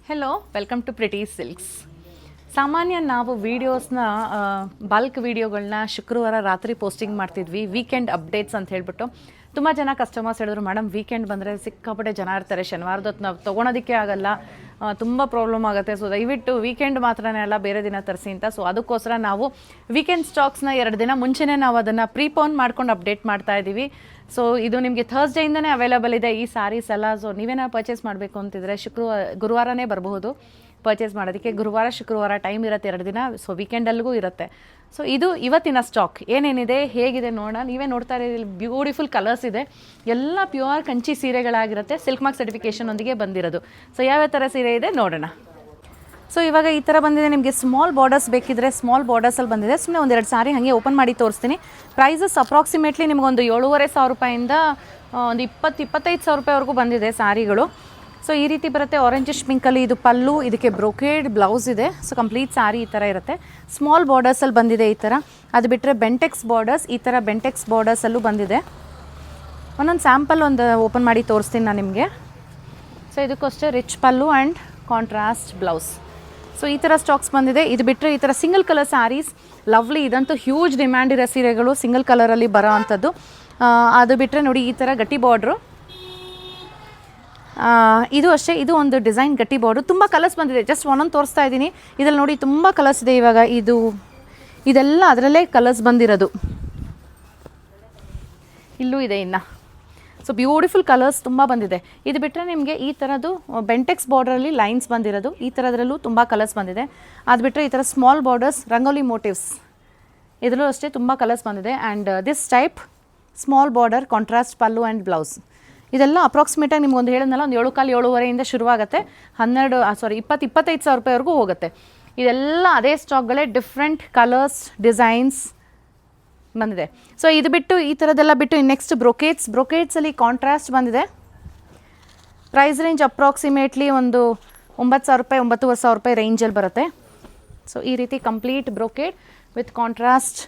Hello welcome to Pretty Silks. ಸಾಮಾನ್ಯ ನಾವು ವೀಡಿಯೋಸ್ನ ಬಲ್ಕ್ ವೀಡಿಯೋಗಳನ್ನ ಶುಕ್ರವಾರ ರಾತ್ರಿ ಪೋಸ್ಟಿಂಗ್ ಮಾಡ್ತಿದ್ವಿ, ವೀಕೆಂಡ್ ಅಪ್ಡೇಟ್ಸ್ ಅಂತ ಹೇಳ್ಬಿಟ್ಟು. ತುಂಬ ಜನ ಕಸ್ಟಮರ್ಸ್ ಹೇಳಿದ್ರು, ಮೇಡಮ್ ವೀಕೆಂಡ್ ಬಂದರೆ ಸಿಕ್ಕಾಪಟ್ಟೆ ಜನ ಇರ್ತಾರೆ, ಶನಿವಾರದೊತ್ತು ನಾವು ತೊಗೊಳೋದಕ್ಕೆ ಆಗಲ್ಲ, ತುಂಬ ಪ್ರಾಬ್ಲಮ್ ಆಗುತ್ತೆ, ಸೊ ದಯವಿಟ್ಟು ವೀಕೆಂಡ್ ಮಾತ್ರನೇ ಅಲ್ಲ ಬೇರೆ ದಿನ ತರಿಸಿ ಅಂತ. ಸೊ ಅದಕ್ಕೋಸ್ಕರ ನಾವು ವೀಕೆಂಡ್ ಸ್ಟಾಕ್ಸ್ನ 2 ದಿನ ಮುಂಚೆನೇ ನಾವು ಅದನ್ನು ಪ್ರೀಪೋನ್ ಮಾಡ್ಕೊಂಡು ಅಪ್ಡೇಟ್ ಮಾಡ್ತಾ ಇದ್ದೀವಿ. ಸೊ ಇದು ನಿಮಗೆ ಥರ್ಸ್ಡೇಯಿಂದನೇ ಅವೈಲೇಬಲ್ ಇದೆ ಈ ಸ್ಯಾರೀಸ್ ಎಲ್ಲ. ಸೊ ನೀವೇನೋ ಪರ್ಚೇಸ್ ಮಾಡಬೇಕು ಅಂತಿದ್ರೆ ಗುರುವಾರನೇ ಬರಬಹುದು ಪರ್ಚೇಸ್ ಮಾಡೋದಕ್ಕೆ. ಗುರುವಾರ ಶುಕ್ರವಾರ ಟೈಮ್ ಇರುತ್ತೆ 2 ದಿನ, ಸೊ ವೀಕೆಂಡಲ್ಲಿಗೂ ಇರುತ್ತೆ. ಸೊ ಇದು ಇವತ್ತಿನ ಸ್ಟಾಕ್ ಏನೇನಿದೆ ಹೇಗಿದೆ ನೋಡೋಣ. ನೀವೇ ನೋಡ್ತಾ ಇದ್ದೀರಿ, ಬ್ಯೂಟಿಫುಲ್ ಕಲರ್ಸ್ ಇದೆ, ಎಲ್ಲ ಪ್ಯೂರ್ ಕಂಚಿ ಸೀರೆಗಳಾಗಿರುತ್ತೆ, ಸಿಲ್ಕ್ ಮಾರ್ಕ್ ಸರ್ಟಿಫಿಕೇಷನ್ ಒಂದಿಗೆ ಬಂದಿರೋದು. ಸೊ ಯಾವ್ಯಾವ ಥರ ಸೀರೆ ಇದೆ ನೋಡೋಣ. ಸೊ ಇವಾಗ ಈ ಥರ ಬಂದಿದೆ, ನಿಮಗೆ ಸ್ಮಾಲ್ ಬಾರ್ಡರ್ಸ್ ಬೇಕಿದ್ರೆ ಸ್ಮಾಲ್ ಬಾರ್ಡರ್ಸಲ್ಲಿ ಬಂದಿದೆ. ಸುಮ್ಮನೆ 1-2 ಸಾರಿ ಹಾಗೆ ಓಪನ್ ಮಾಡಿ ತೋರಿಸ್ತೀನಿ. ಪ್ರೈಸಸ್ ಅಪ್ರಾಕ್ಸಿಮೇಟ್ಲಿ ನಿಮಗೊಂದು 7,500 ರೂಪಾಯಿಂದ ಒಂದು 20-25 ಸಾವಿರ ರೂಪಾಯಿವರೆಗೂ ಬಂದಿದೆ ಸಾರಿಗಳು. ಸೊ ಈ ರೀತಿ ಬರುತ್ತೆ, ಆರೆಂಜಿಶ್ ಪಿಂಕಲ್ಲಿ ಇದು ಪಲ್ಲು, ಇದಕ್ಕೆ ಬ್ರೊಕೇಡ್ ಬ್ಲೌಸ್ ಇದೆ. ಸೊ ಕಂಪ್ಲೀಟ್ ಸಾರಿ ಈ ಥರ ಇರುತ್ತೆ. ಸ್ಮಾಲ್ ಬಾರ್ಡರ್ಸಲ್ಲಿ ಬಂದಿದೆ ಈ ಥರ. ಅದು ಬಿಟ್ಟರೆ ಬೆಂಟೆಕ್ಸ್ ಬಾರ್ಡರ್ಸ್, ಈ ಥರ ಬೆಂಟೆಕ್ಸ್ ಬಾರ್ಡರ್ಸಲ್ಲೂ ಬಂದಿದೆ. ಒಂದೊಂದು ಸ್ಯಾಂಪಲ್ ಒಂದು ಓಪನ್ ಮಾಡಿ ತೋರಿಸ್ತೀನಿ ನಾನು ನಿಮಗೆ. ಸೊ ಇದಕ್ಕೂ ಅಷ್ಟೇ rich pallu and contrast blouse. So ಈ ಥರ ಸ್ಟಾಕ್ಸ್ ಬಂದಿದೆ. ಇದು ಬಿಟ್ಟರೆ ಈ ಥರ ಸಿಂಗಲ್ ಕಲರ್ ಸ್ಯಾರೀಸ್ ಲವ್ಲಿ, ಇದಂತೂ ಹ್ಯೂಜ್ ಡಿಮ್ಯಾಂಡ್ ಇರೋ ಸೀರೆಗಳು, ಸಿಂಗಲ್ ಕಲರಲ್ಲಿ ಬರೋ ಅಂಥದ್ದು. ಅದು ಬಿಟ್ಟರೆ ನೋಡಿ ಈ ಥರ ಗಟ್ಟಿ ಬಾರ್ಡ್ರು, ಇದು ಅಷ್ಟೇ, ಇದು ಒಂದು ಡಿಸೈನ್ ಗಟ್ಟಿ ಬಾರ್ಡ್ರು. ತುಂಬ ಕಲರ್ಸ್ ಬಂದಿದೆ, ಜಸ್ಟ್ ಒಂದೊಂದು ತೋರಿಸ್ತಾ ಇದ್ದೀನಿ. ಇದರಲ್ಲಿ ನೋಡಿ ತುಂಬ ಕಲರ್ಸ್ ಇದೆ. ಇವಾಗ ಇದೆಲ್ಲ ಅದರಲ್ಲೇ ಕಲರ್ಸ್ ಬಂದಿರೋದು. ಇಲ್ಲೂ ಇದೆ ಇನ್ನು. ಸೊ ಬ್ಯೂಟಿಫುಲ್ ಕಲರ್ಸ್ ತುಂಬ ಬಂದಿದೆ. ಇದು ಬಿಟ್ಟರೆ ನಿಮಗೆ ಈ ಥರದ್ದು ಬೆಂಟೆಕ್ಸ್ ಬಾರ್ಡ್ರಲ್ಲಿ ಲೈನ್ಸ್ ಬಂದಿರೋದು, ಈ ಥರದ್ರಲ್ಲೂ ತುಂಬ ಕಲರ್ಸ್ ಬಂದಿದೆ. ಅದು ಬಿಟ್ಟರೆ ಈ ಥರ ಸ್ಮಾಲ್ ಬಾರ್ಡರ್ಸ್ ರಂಗೋಲಿ ಮೋಟಿವ್ಸ್, ಇದರಲ್ಲೂ ಅಷ್ಟೇ ತುಂಬ ಕಲರ್ಸ್ ಬಂದಿದೆ. And this type small border contrast pallu and blouse. ಇದೆಲ್ಲ ಅಪ್ರಾಕ್ಸಿಮೇಟಾಗಿ ನಿಮ್ಗೊಂದು ಹೇಳಿದ್ನಲ್ಲ, ಒಂದು 7-7:15 ಶುರುವಾಗುತ್ತೆ, 20-25 ಸಾವಿರ ರೂಪಾಯಿವರೆಗೂ ಹೋಗುತ್ತೆ. ಇದೆಲ್ಲ ಅದೇ ಸ್ಟಾಕ್ಗಳೇ, ಡಿಫ್ರೆಂಟ್ ಕಲರ್ಸ್ ಡಿಸೈನ್ಸ್ ಬಂದಿದೆ. ಸೊ ಇದು ಬಿಟ್ಟು ಈ ಥರದ್ದೆಲ್ಲ ಬಿಟ್ಟು ನೆಕ್ಸ್ಟ್ ಬ್ರೊಕೇಟ್ಸಲ್ಲಿ ಕಾಂಟ್ರಾಸ್ಟ್ ಬಂದಿದೆ. ಪ್ರೈಸ್ ರೇಂಜ್ ಅಪ್ರಾಕ್ಸಿಮೇಟ್ಲಿ ಒಂದು 9,000 ರೂಪಾಯಿ 9,500 ರೂಪಾಯಿ ರೇಂಜಲ್ಲಿ ಬರುತ್ತೆ. ಸೊ ಈ ರೀತಿ complete brocade with contrast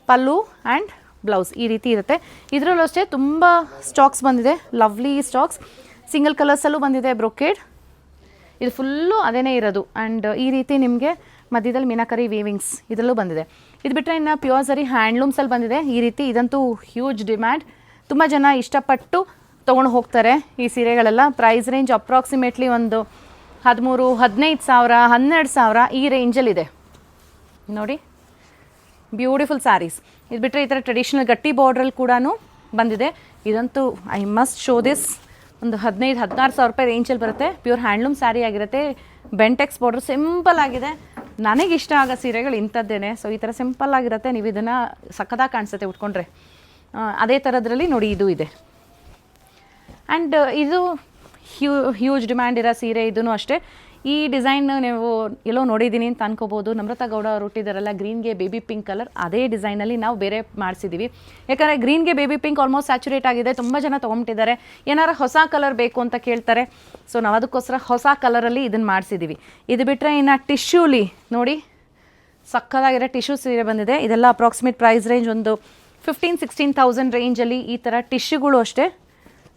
pallu and blouse ಈ ರೀತಿ ಇರುತ್ತೆ. ಇದರಲ್ಲೂ ಅಷ್ಟೇ ತುಂಬ ಸ್ಟಾಕ್ಸ್ ಬಂದಿದೆ, ಲವ್ಲಿ ಸ್ಟಾಕ್ಸ್. ಸಿಂಗಲ್ ಕಲರ್ಸಲ್ಲೂ ಬಂದಿದೆ ಬ್ರೊಕೇಡ್, ಇದು ಫುಲ್ಲು ಅದೇನೇ ಇರೋದು. ಆ್ಯಂಡ್ ಈ ರೀತಿ ನಿಮಗೆ ಮಧ್ಯದಲ್ಲಿ ಮೀನಾಕರಿ ವೀವಿಂಗ್ಸ್ ಇದರಲ್ಲೂ ಬಂದಿದೆ. ಇದು ಬಿಟ್ಟರೆ ಇನ್ನು ಪ್ಯೂರ್ ಸರಿ ಹ್ಯಾಂಡ್ಲೂಮ್ಸಲ್ಲಿ ಬಂದಿದೆ ಈ ರೀತಿ. ಇದಂತೂ ಹ್ಯೂಜ್ ಡಿಮ್ಯಾಂಡ್, ತುಂಬ ಜನ ಇಷ್ಟಪಟ್ಟು ತೊಗೊಂಡು ಹೋಗ್ತಾರೆ ಈ ಸೀರೆಗಳೆಲ್ಲ. ಪ್ರೈಸ್ ರೇಂಜ್ ಅಪ್ರಾಕ್ಸಿಮೇಟ್ಲಿ ಒಂದು 13-15 ಸಾವಿರ 12,000 ಈ ರೇಂಜಲ್ಲಿದೆ ನೋಡಿ. ಬ್ಯೂಟಿಫುಲ್ ಸ್ಯಾರೀಸ್. ಇದು ಬಿಟ್ಟರೆ ಈ ಥರ ಟ್ರೆಡಿಷ್ನಲ್ ಗಟ್ಟಿ ಬಾರ್ಡ್ರಲ್ಲಿ ಕೂಡ ಬಂದಿದೆ. ಇದಂತೂ ಐ ಮಸ್ಟ್ ಶೋ ದಿಸ್, ಒಂದು 15-16 ಸಾವಿರ ರೂಪಾಯಿ ರೇಂಜಲ್ಲಿ ಬರುತ್ತೆ. ಪ್ಯೂರ್ ಹ್ಯಾಂಡ್ಲೂಮ್ ಸ್ಯಾರಿ ಆಗಿರುತ್ತೆ, ಬೆಂಟೆಕ್ಸ್ ಬಾರ್ಡ್ರ್ ಸಿಂಪಲ್ ಆಗಿದೆ. ನನಗಿಷ್ಟ ಆಗೋ ಸೀರೆಗಳು ಇಂಥದ್ದೇನೆ. ಸೊ ಈ ಥರ ಸಿಂಪಲ್ ಆಗಿರುತ್ತೆ, ನೀವು ಇದನ್ನು ಸಕ್ಕದಾಗಿ ಕಾಣಿಸುತ್ತೆ ಉಟ್ಕೊಂಡ್ರೆ. ಅದೇ ಥರದ್ರಲ್ಲಿ ನೋಡಿ ಇದು ಇದೆ. ಆ್ಯಂಡ್ ಇದು ಹ್ಯೂಜ್ ಡಿಮ್ಯಾಂಡ್ ಇರೋ ಸೀರೆ, ಇದೂ ಅಷ್ಟೇ. ಈ ಡಿಸೈನ್ ನೀವು ಎಲ್ಲೋ ನೋಡಿದ್ದೀನಿ ಅಂತ ಅನ್ಕೋಬೋದು. ನಮ್ರತಾ ಗೌಡ ಅವರು ಹುಟ್ಟಿದಾರಲ್ಲ, ಗ್ರೀನ್ಗೆ ಬೇಬಿ ಪಿಂಕ್ ಕಲರ್, ಅದೇ ಡಿಸೈನಲ್ಲಿ ನಾವು ಬೇರೆ ಮಾಡಿಸಿದ್ದೀವಿ. ಯಾಕಂದರೆ ಗ್ರೀನ್ಗೆ ಬೇಬಿ ಪಿಂಕ್ ಆಲ್ಮೋಸ್ಟ್ ಸ್ಯಾಚುರೇಟ್ ಆಗಿದೆ, ತುಂಬ ಜನ ತೊಗೊಂಬಿಟ್ಟಿದ್ದಾರೆ. ಏನಾರು ಹೊಸ ಕಲರ್ ಬೇಕು ಅಂತ ಕೇಳ್ತಾರೆ. ಸೊ ನಾವು ಅದಕ್ಕೋಸ್ಕರ ಹೊಸ ಕಲರಲ್ಲಿ ಇದನ್ನು ಮಾಡಿಸಿದ್ದೀವಿ. ಇದು ಬಿಟ್ಟರೆ ಇನ್ನು ಟಿಶ್ಯೂಲಿ ನೋಡಿ ಸಕ್ಕದಾಗಿರೋ ಟಿಶ್ಯೂ ಸೀರೆ ಬಂದಿದೆ. ಇದೆಲ್ಲ ಅಪ್ರಾಕ್ಸಿಮೇಟ್ ಪ್ರೈಸ್ ರೇಂಜ್ ಒಂದು 15-16,000 ರೇಂಜಲ್ಲಿ ಈ ಥರ ಟಿಶ್ಯೂಗಳು ಅಷ್ಟೇ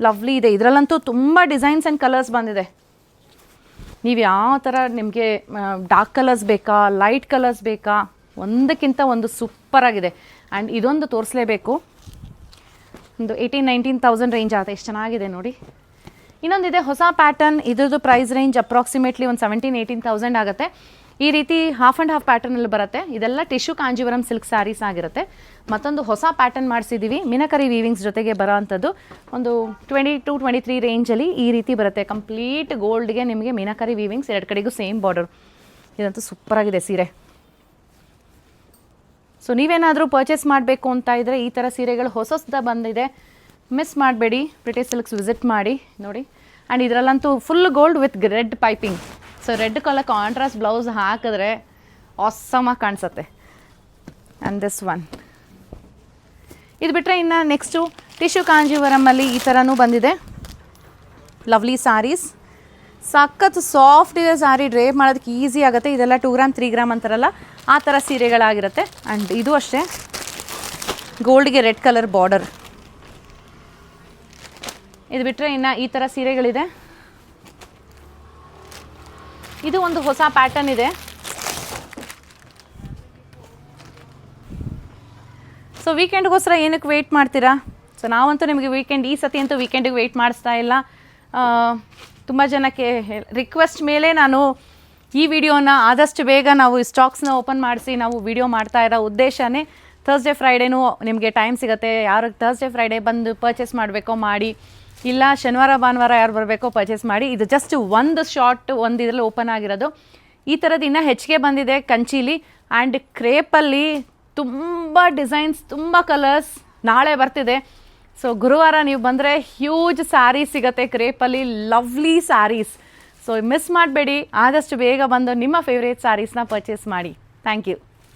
ಲವ್ಲಿ ಇದೆ. ಇದರಲ್ಲಂತೂ ತುಂಬ ಡಿಸೈನ್ಸ್ ಆ್ಯಂಡ್ ಕಲರ್ಸ್ ಬಂದಿದೆ. ನೀವು ಯಾವ ಥರ ನಿಮಗೆ ಡಾರ್ಕ್ ಕಲರ್ಸ್ ಬೇಕಾ, ಲೈಟ್ ಕಲರ್ಸ್ ಬೇಕಾ, ಒಂದಕ್ಕಿಂತ ಒಂದು ಸೂಪರಾಗಿದೆ. ಆ್ಯಂಡ್ ಇದೊಂದು ತೋರಿಸಲೇಬೇಕು, ಒಂದು 18-19,000 ರೇಂಜ್ ಆಗುತ್ತೆ. ಎಷ್ಟು ಚೆನ್ನಾಗಿದೆ ನೋಡಿ. ಇನ್ನೊಂದಿದೆ ಹೊಸ ಪ್ಯಾಟರ್ನ್, ಇದ್ರದ್ದು ಪ್ರೈಸ್ ರೇಂಜ್ ಅಪ್ರಾಕ್ಸಿಮೇಟ್ಲಿ ಒಂದು 17-18,000 ಆಗುತ್ತೆ. ಈ ರೀತಿ ಹಾಫ್ ಆ್ಯಂಡ್ ಹಾಫ್ ಪ್ಯಾಟರ್ನಲ್ಲಿ ಬರುತ್ತೆ. ಇದೆಲ್ಲ ಟಿಶ್ಯೂ ಕಾಂಜೀವರಂ ಸಿಲ್ಕ್ ಸ್ಯಾರೀಸ್ ಆಗಿರುತ್ತೆ. ಮತ್ತೊಂದು ಹೊಸ ಪ್ಯಾಟರ್ನ್ ಮಾಡಿಸಿದ್ದೀವಿ, ಮೀನಾಕರಿ ವೀವಿಂಗ್ಸ್ ಜೊತೆಗೆ ಬರೋ ಅಂಥದ್ದು. ಒಂದು 22-23 ರೇಂಜಲ್ಲಿ ಈ ರೀತಿ ಬರುತ್ತೆ. ಕಂಪ್ಲೀಟ್ ಗೋಲ್ಡ್ಗೆ ನಿಮಗೆ ಮೀನಾಕರಿ ವೀವಿಂಗ್ಸ್, 2 ಕಡೆಗೂ ಸೇಮ್ ಬಾರ್ಡರ್. ಇದಂತೂ ಸೂಪರಾಗಿದೆ ಸೀರೆ. ಸೊ ನೀವೇನಾದರೂ ಪರ್ಚೇಸ್ ಮಾಡಬೇಕು ಅಂತ ಇದ್ದರೆ ಈ ಥರ ಸೀರೆಗಳು ಹೊಸದ ಬಂದಿದೆ, ಮಿಸ್ ಮಾಡಬೇಡಿ, ಪ್ರಿಟಿ ಸಿಲ್ಕ್ಸ್ ವಿಸಿಟ್ ಮಾಡಿ ನೋಡಿ. ಆ್ಯಂಡ್ ಇದರಲ್ಲಂತೂ full gold with red piping. So red colour contrast blouse ಹಾಕಿದ್ರೆ ಆಸಮಾಗಿ ಕಾಣಿಸುತ್ತೆ. And this one. ಇದು ಬಿಟ್ಟರೆ ಇನ್ನು ನೆಕ್ಸ್ಟು ಟಿಶ್ಯೂ ಕಾಂಜೀವರಮಲ್ಲಿ ಈ ಥರನೂ ಬಂದಿದೆ ಲವ್ಲಿ ಸ್ಯಾರೀಸ್. ಸಖತ್ ಸಾಫ್ಟ್ ಇದೆ ಸ್ಯಾರಿ, ಡ್ರೇಪ್ ಮಾಡೋದಕ್ಕೆ ಈಸಿ ಆಗುತ್ತೆ. ಇದೆಲ್ಲ 2 ಗ್ರಾಮ್ 3 ಗ್ರಾಮ್ ಅಂತಾರಲ್ಲ ಆ ಥರ ಸೀರೆಗಳಾಗಿರುತ್ತೆ. ಆ್ಯಂಡ್ ಇದು ಅಷ್ಟೇ ಗೋಲ್ಡ್ಗೆ ರೆಡ್ ಕಲರ್ ಬಾರ್ಡರ್. ಇದು ಬಿಟ್ಟರೆ ಇನ್ನು ಈ ಥರ ಸೀರೆಗಳಿದೆ. ಇದು ಒಂದು ಹೊಸ ಪ್ಯಾಟರ್ನ್ ಇದೆ. ಸೊ ವೀಕೆಂಡ್ಗೋಸ್ಕರ ಏನಕ್ಕೆ ವೆಯ್ಟ್ ಮಾಡ್ತೀರಾ? ಸೊ ನಾವಂತೂ ನಿಮಗೆ ವೀಕೆಂಡ್ ಈ ಸತಿ ಅಂತೂ ವೀಕೆಂಡಿಗೆ ವೆಯ್ಟ್ ಮಾಡಿಸ್ತಾ ಇಲ್ಲ. ತುಂಬ ಜನಕ್ಕೆ ರಿಕ್ವೆಸ್ಟ್ ಮೇಲೆ ನಾನು ಈ ವಿಡಿಯೋನ ಆದಷ್ಟು ಬೇಗ ನಾವು ಈ ಸ್ಟಾಕ್ಸ್ನ ಓಪನ್ ಮಾಡಿಸಿ ನಾವು ವಿಡಿಯೋ ಮಾಡ್ತಾ ಇರೋ ಉದ್ದೇಶನೇ ಥರ್ಸ್ಡೇ ಫ್ರೈಡೇನೂ ನಿಮಗೆ ಟೈಮ್ ಸಿಗುತ್ತೆ. ಯಾರು ಥರ್ಸ್ಡೇ ಫ್ರೈಡೇ ಬಂದು ಪರ್ಚೇಸ್ ಮಾಡಬೇಕೋ ಮಾಡಿ, ಇಲ್ಲ ಶನಿವಾರ ಭಾನುವಾರ ಯಾರು ಬರಬೇಕೋ ಪರ್ಚೇಸ್ ಮಾಡಿ. ಇದು ಜಸ್ಟ್ ಒಂದು ಶಾರ್ಟ್ ಒಂದು ಇದರಲ್ಲಿ ಓಪನ್ ಆಗಿರೋದು. ಈ ಥರದ್ದು ಇನ್ನೂ ಹೆಚ್ಚಿಗೆ ಬಂದಿದೆ ಕಂಚೀಲಿ ಆ್ಯಂಡ್ ಕ್ರೇಪಲ್ಲಿ. ತುಂಬ ಡಿಸೈನ್ಸ್, ತುಂಬ ಕಲರ್ಸ್ ನಾಳೆ ಬರ್ತಿದೆ. ಸೊ ಗುರುವಾರ ನೀವು ಬಂದರೆ ಹ್ಯೂಜ್ ಸ್ಯಾರೀಸ್ ಸಿಗುತ್ತೆ ಕ್ರೇಪಲ್ಲಿ, ಲವ್ಲಿ ಸ್ಯಾರೀಸ್. ಸೊ ಮಿಸ್ ಮಾಡಬೇಡಿ, ಆದಷ್ಟು ಬೇಗ ಬಂದು ನಿಮ್ಮ ಫೇವ್ರೇಟ್ ಸ್ಯಾರೀಸ್ನ ಪರ್ಚೇಸ್ ಮಾಡಿ. Thank you.